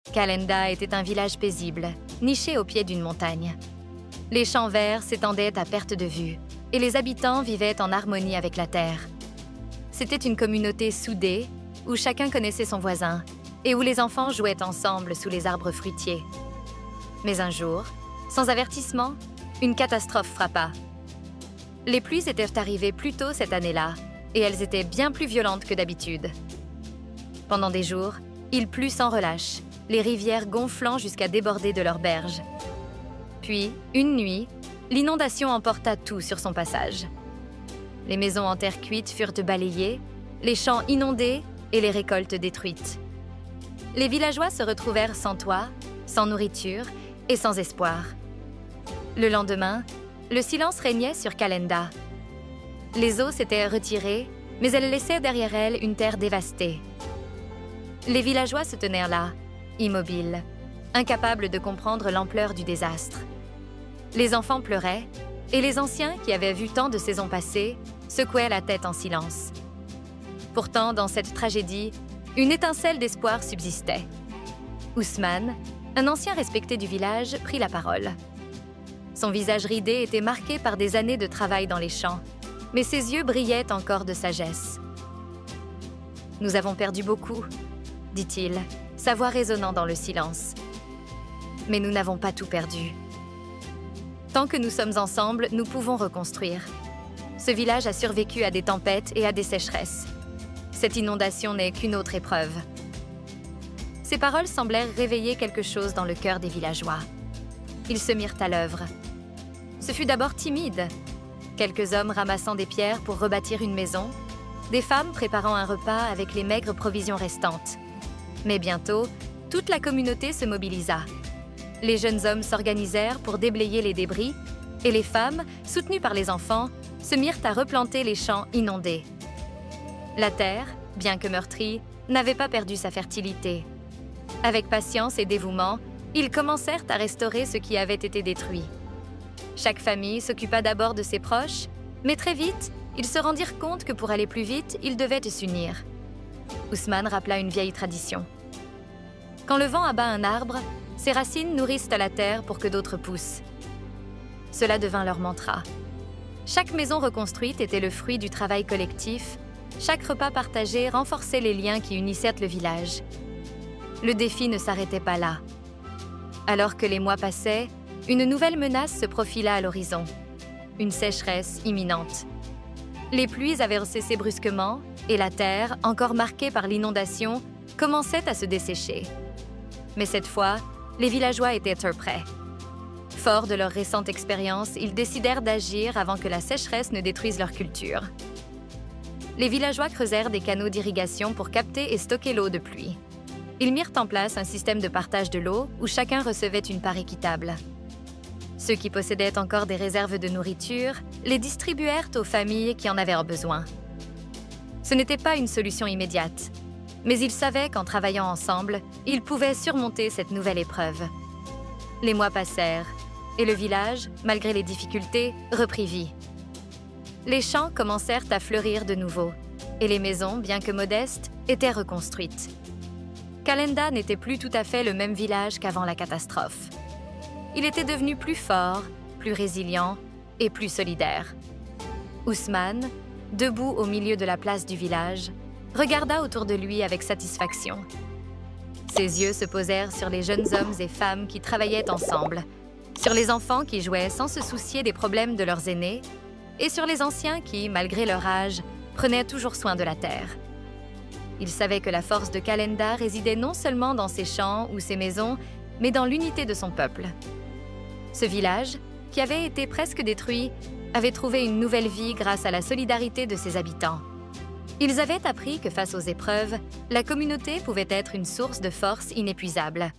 Kalenda était un village paisible, niché au pied d'une montagne. Les champs verts s'étendaient à perte de vue et les habitants vivaient en harmonie avec la terre. C'était une communauté soudée où chacun connaissait son voisin et où les enfants jouaient ensemble sous les arbres fruitiers. Mais un jour, sans avertissement, une catastrophe frappa. Les pluies étaient arrivées plus tôt cette année-là et elles étaient bien plus violentes que d'habitude. Pendant des jours, il plut sans relâche, les rivières gonflant jusqu'à déborder de leurs berges. Puis, une nuit, l'inondation emporta tout sur son passage. Les maisons en terre cuite furent balayées, les champs inondés et les récoltes détruites. Les villageois se retrouvèrent sans toit, sans nourriture et sans espoir. Le lendemain, le silence régnait sur Kalenda. Les eaux s'étaient retirées, mais elles laissaient derrière elles une terre dévastée. Les villageois se tenaient là, immobiles, incapables de comprendre l'ampleur du désastre. Les enfants pleuraient, et les anciens, qui avaient vu tant de saisons passées, secouaient la tête en silence. Pourtant, dans cette tragédie, une étincelle d'espoir subsistait. Ousmane, un ancien respecté du village, prit la parole. Son visage ridé était marqué par des années de travail dans les champs, mais ses yeux brillaient encore de sagesse. « Nous avons perdu beaucoup, » dit-il, sa voix résonnant dans le silence. « Mais nous n'avons pas tout perdu. Tant que nous sommes ensemble, nous pouvons reconstruire. Ce village a survécu à des tempêtes et à des sécheresses. Cette inondation n'est qu'une autre épreuve. » Ces paroles semblèrent réveiller quelque chose dans le cœur des villageois. Ils se mirent à l'œuvre. Ce fut d'abord timide. Quelques hommes ramassant des pierres pour rebâtir une maison, des femmes préparant un repas avec les maigres provisions restantes. Mais bientôt, toute la communauté se mobilisa. Les jeunes hommes s'organisèrent pour déblayer les débris et les femmes, soutenues par les enfants, se mirent à replanter les champs inondés. La terre, bien que meurtrie, n'avait pas perdu sa fertilité. Avec patience et dévouement, ils commencèrent à restaurer ce qui avait été détruit. Chaque famille s'occupa d'abord de ses proches, mais très vite, ils se rendirent compte que pour aller plus vite, ils devaient s'unir. Ousmane rappela une vieille tradition. Quand le vent abat un arbre, ses racines nourrissent la terre pour que d'autres poussent. Cela devint leur mantra. Chaque maison reconstruite était le fruit du travail collectif, chaque repas partagé renforçait les liens qui unissaient le village. Le défi ne s'arrêtait pas là. Alors que les mois passaient, une nouvelle menace se profila à l'horizon. Une sécheresse imminente. Les pluies avaient cessé brusquement et la terre, encore marquée par l'inondation, commençait à se dessécher. Mais cette fois, les villageois étaient prêts. Forts de leur récente expérience, ils décidèrent d'agir avant que la sécheresse ne détruise leur culture. Les villageois creusèrent des canaux d'irrigation pour capter et stocker l'eau de pluie. Ils mirent en place un système de partage de l'eau où chacun recevait une part équitable. Ceux qui possédaient encore des réserves de nourriture les distribuèrent aux familles qui en avaient besoin. Ce n'était pas une solution immédiate, mais ils savaient qu'en travaillant ensemble, ils pouvaient surmonter cette nouvelle épreuve. Les mois passèrent, et le village, malgré les difficultés, reprit vie. Les champs commencèrent à fleurir de nouveau, et les maisons, bien que modestes, étaient reconstruites. Kalenda n'était plus tout à fait le même village qu'avant la catastrophe. Il était devenu plus fort, plus résilient et plus solidaire. Ousmane, debout au milieu de la place du village, regarda autour de lui avec satisfaction. Ses yeux se posèrent sur les jeunes hommes et femmes qui travaillaient ensemble, sur les enfants qui jouaient sans se soucier des problèmes de leurs aînés, et sur les anciens qui, malgré leur âge, prenaient toujours soin de la terre. Il savait que la force de Kalenda résidait non seulement dans ses champs ou ses maisons, mais dans l'unité de son peuple. Ce village, qui avait été presque détruit, avait trouvé une nouvelle vie grâce à la solidarité de ses habitants. Ils avaient appris que face aux épreuves, la communauté pouvait être une source de force inépuisable.